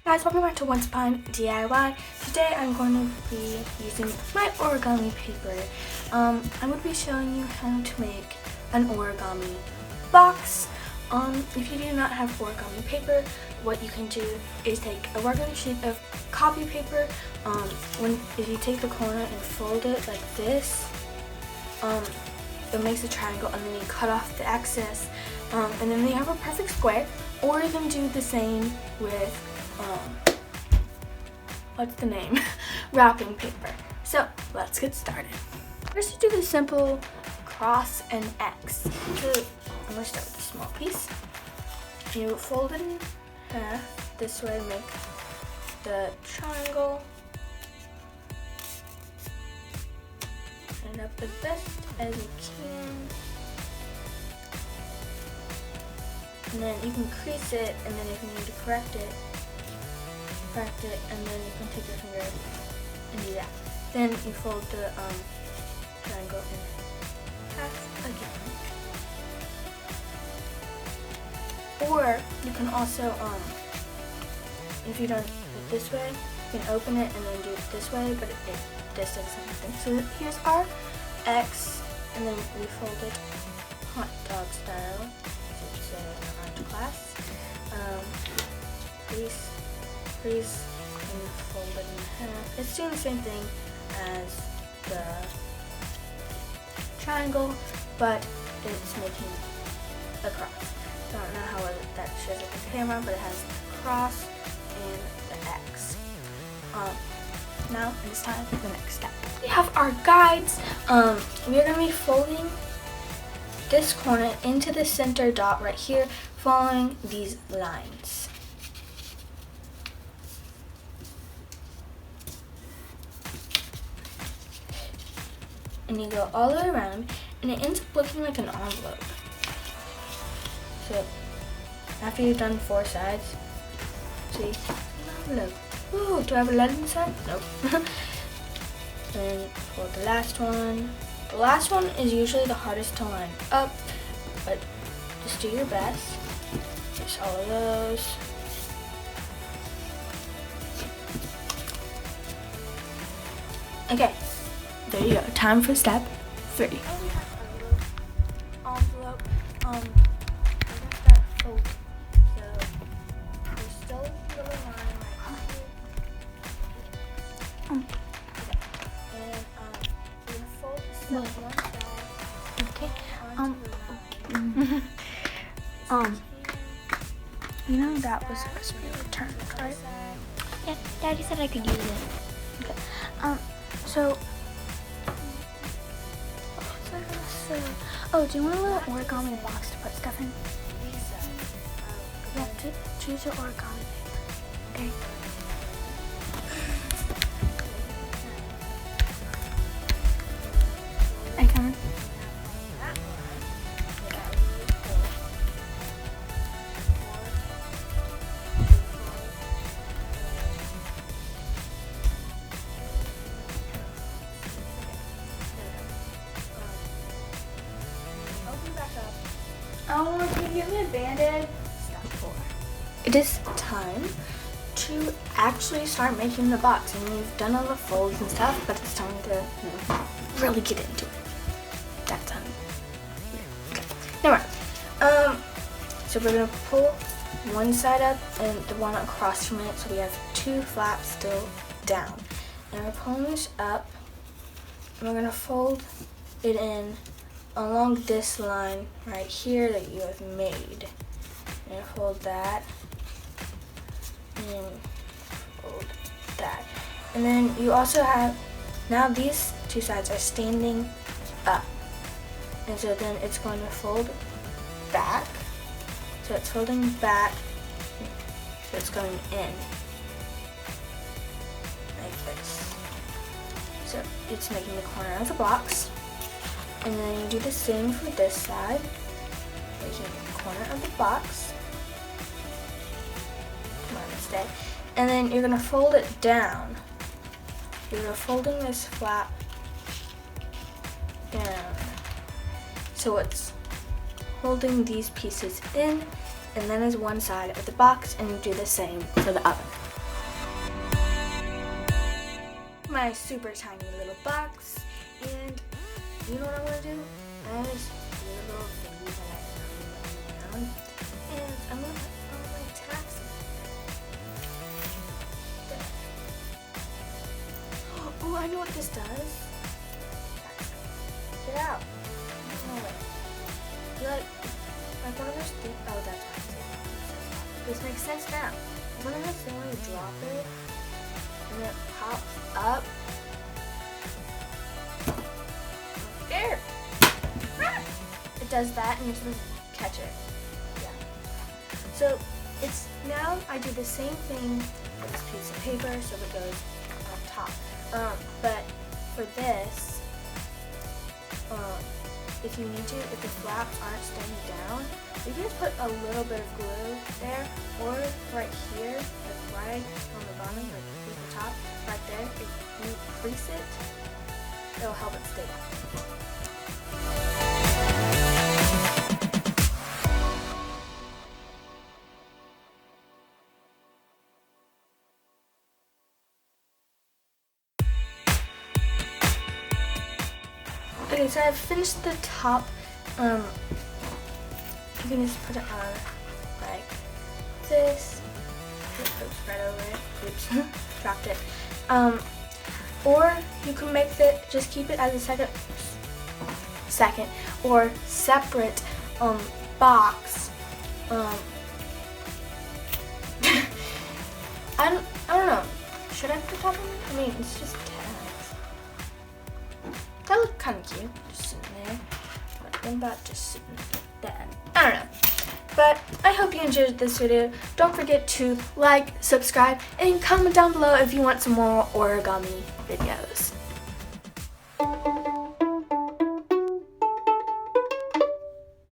Guys, welcome back to Once Upon DIY. Today I'm going to be using my origami paper. I'm going to be showing you how to make an origami box. If you do not have origami paper, what you can do is take a regular sheet of copy paper. If you take the corner and fold it like this, it makes a triangle, and then you cut off the excess, and then you have a perfect square. Or you can do the same with what's the name? Wrapping paper. So let's get started. First, you do the simple cross and X. So I'm gonna start with a small piece. You fold it in half this way, make the triangle, and up as best as you can. And then you can crease it, and then if you need to correct it, and then you can take your finger and do that. Then you fold the triangle in half again. Or you can also, if you don't do it this way, you can open it and then do it this way, but this does the same thing. So here's our X, and then we fold it hot dog style. So art class. Crease and fold it in half. It's doing the same thing as the triangle, but it's making a cross. I don't know how that shows up on the camera, but it has the cross and the X. Now it's time for the next step. We have our guides. We're going to be folding this corner into the center dot right here, following these lines. And you go all the way around, and it ends up looking like an envelope. So after you've done 4 sides, see, envelope. Ooh, do I have a letter inside? Nope. Then for the last one. The last one is usually the hardest to line up, but just do your best. Just all of those. Okay, there you go. Time for step 3. We have a little envelope. We're gonna start folding. So there's still a little line right here. Okay. And we're gonna fold this one side. Okay. You know that was supposed to be returned, right? Yeah, Daddy said I could use it. Okay. So what was I gonna say? Oh, do you want a little origami box to put stuff in? Yeah, choose your origami paper. Okay. Are you coming? Oh, can you give me a Band-Aid? Step 4. It is time to actually start making the box. And we've done all the folds and stuff, but it's time to really get into it. That time. Okay. Never mind. So we're gonna pull one side up and the one across from it, so we have 2 flaps still down. And we're pulling this up, and we're gonna fold it in along this line right here that you have made. And fold that, and fold that. And then you also have, now these 2 sides are standing up. And so then it's going to fold back. So it's folding back, so it's going in, like this. So it's making the corner of the box. And then you do the same for this side, making the corner of the box. My mistake. And then you're gonna fold it down. You're folding this flap down. So it's holding these pieces in, and then is one side of the box, and you do the same for the other. my super tiny little box, and you know what I'm gonna do? I have this little thingy that I found laying around, and I'm gonna put all my tacks in there. Oh, I know what this does. Get out. No way. Like one of those things. Oh, that's why. This makes sense now. One of those things when you drop it and it pops up. There. It does that and you just catch it. Yeah. So it's now I do the same thing with this piece of paper so it goes on top. But for this, if you need to, if the flaps aren't staying down, you can just put a little bit of glue there, or right here, like right on the bottom, like with the top, right there. If you crease it, it'll help it stay down. Okay, so I've finished the top. You can just put it on like this. Oops, right over it. Oops, dropped it. Or you can make it, just keep it as a second or separate box. I don't know. Should I put top on it? I mean, it's just tags. That looked kind of cute, just sitting there. But what about just sitting like that? I don't know. But I hope you enjoyed this video. Don't forget to like, subscribe, and comment down below if you want some more origami videos.